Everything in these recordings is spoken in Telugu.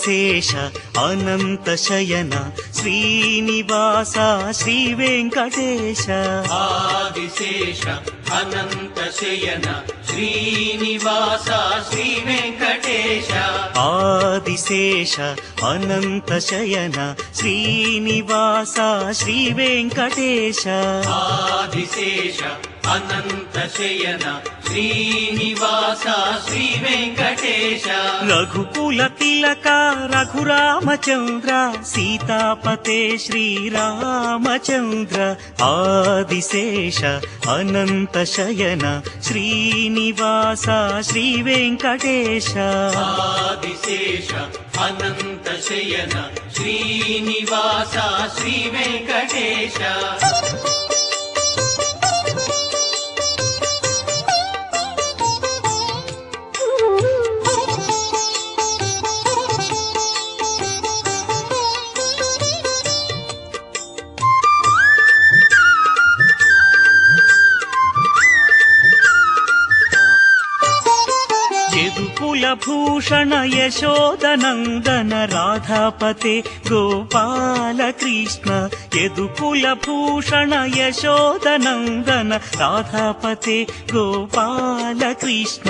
ఆదిశేష అనంత శయన శ్రీనివాస శ్రీ వెంకటేశ ఆదిశేష అనంత శయన శ్రీనివాస శ్రీ వెంకటేశ ఆదిశేష అనంత శయన శ్రీనివాస శ్రీ వెంకటేశ ఆదిశేష అనంత శయన శ్రీనివాస శ్రీ వెంకటేశ రఘుకుల తిలక రఘురామచంద్ర సీతాపతే శ్రీరామచంద్ర ఆదిశేష అనంత శయన శ్రీనివాస శ్రీ వెంకటేశ ఆదిశేష అనంత శయన శ్రీనివాస శ్రీ వెంకటేశ భూషణ యశోదనందన రాధాపతే గోపాల కృష్ణ యదుకుల భూషణ యశోదనందన రాధాపతే గోపాల కృష్ణ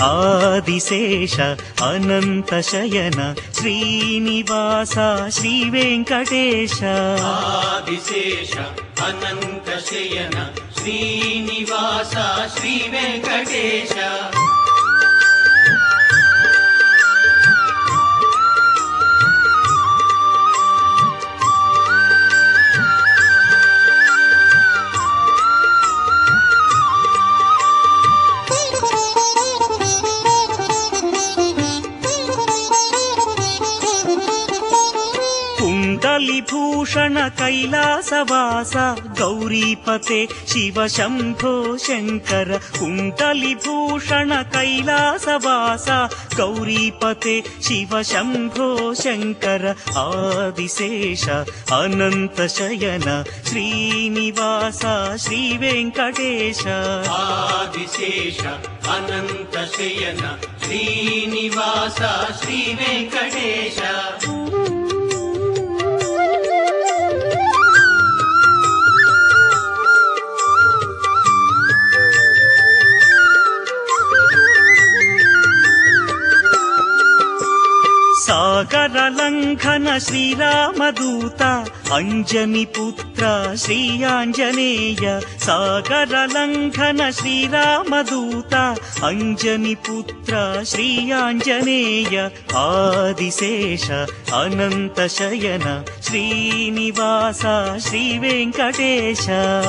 ఆదిశేష అనంత శయన శ్రీనివాస శ్రీ వెంకటేశ ఆదిశేష అనంత శయన శ్రీనివాస శ్రీ వెంకటేశ భూషణ కైలాసవాస గౌరీపతే శివ శంభో శంకర కుండలి భూషణ కైలాసవాస గౌరీపతే శివ శంభో శంకర ఆదిశేష అనంత శయన శ్రీనివాస శ్రీ వెంకటేశ ఆదిశేష అనంత శయన శ్రీనివాస శ్రీ వెంకటేశ సాగర లంఘన శ్రీరామదూత అంజని పుత్ర శ్రీ ఆంజనేయ సాగర లంఘన శ్రీరామదూత అంజని పుత్ర శ్రీ ఆంజనేయ ఆదిశేష అనంత శయన శ్రీనివాస శ్రీ వెంకటేశ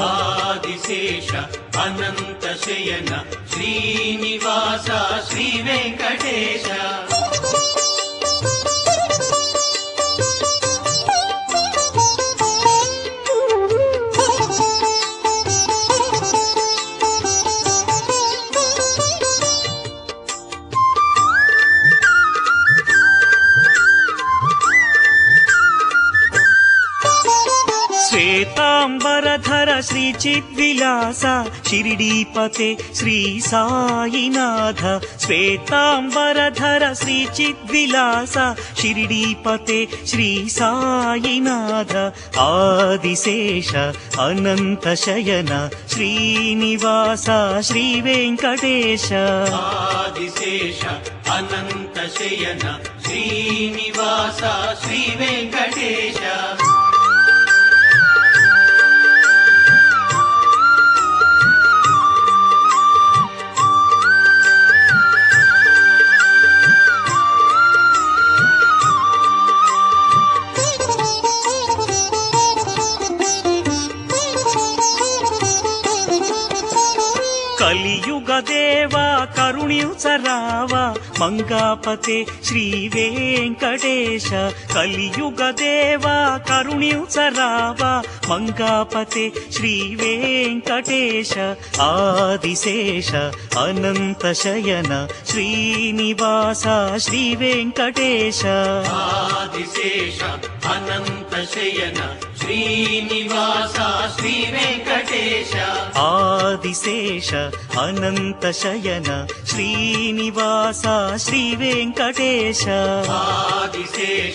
ఆదిశేష అనంత శయన శ్రీనివాస శ్రీ వెంకటేశ శ్వేతాంబరధర శ్రీ చిద్విలాస షిరిడీపతే శ్రీ సాయినాథ శ్వేతాంబరధర శ్రీ చిద్విలాస షిరిడీపతే శ్రీ సాయినాథ ఆదిశేష అనంత శయన శ్రీనివాస శ్రీ వెంకటేశ ఆదిశేష అనంత శయన శ్రీనివాస శ్రీ వెంకటేశ కలియుగ దేవా కరుణించరావ మంగాపతే శ్రీ వెంకటేశ కలియుగ దేవా కరుణించరావ మంగాపతే శ్రీ వెంకటేశ ఆదిశేష అనంత శయన శ్రీనివాస శ్రీ వెంకటేశ ఆదిశేష అనంత శయన శ్రీనివాస శ్రీ వెంకటేశ ఆదిశేష అనంత శయన శ్రీనివాస శ్రీ వెంకటేశ ఆదిశేష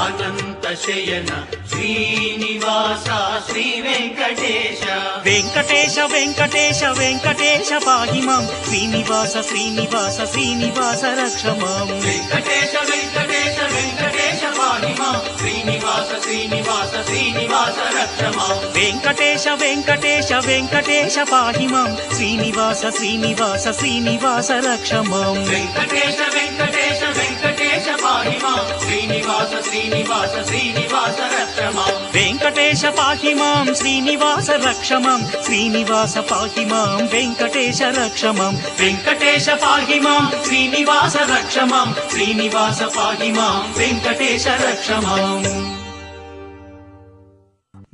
అనంత శయన శ్రీనివాస శ్రీ వెంకటేశ వెంకటేశ వెంకటేశ వెంకటేశ పాహి మాం శ్రీనివాస శ్రీనివాస శ్రీనివాస రక్ష మాం వెంకటేశ వెంకటేశ వెంకటేశ పాహి మాం శ్రీనివాస శ్రీనివాస శ్రీనివాస రక్ష మాం వెంకటేశ వెంకటేశ వెంకటేశ పాహి మాం శ్రీనివాస శ్రీనివాస శ్రీనివాస రక్ష మాం వెంకటేశ వెంకటేశ వెంకటేశ పాహి మాం శ్రీనివాస శ్రీనివాస శ్రీనివాస రక్ష మాం వెంకటేశ పాహి మాం శ్రీనివాస రక్ష మాం శ్రీనివాస పాహి మాం వెంకటేశ రక్ష మాం వెంకటేశ పాహి మాం శ్రీనివాస రక్ష మాం శ్రీనివాస పాహి మాం వెంకటేశ రక్ష మాం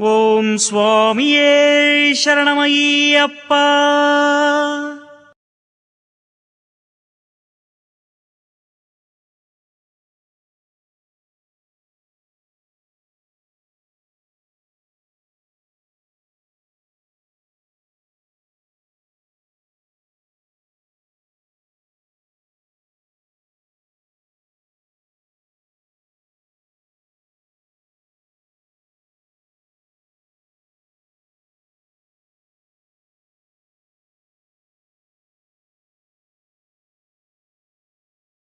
ఓం స్వామియే శరణమయ్యప్ప.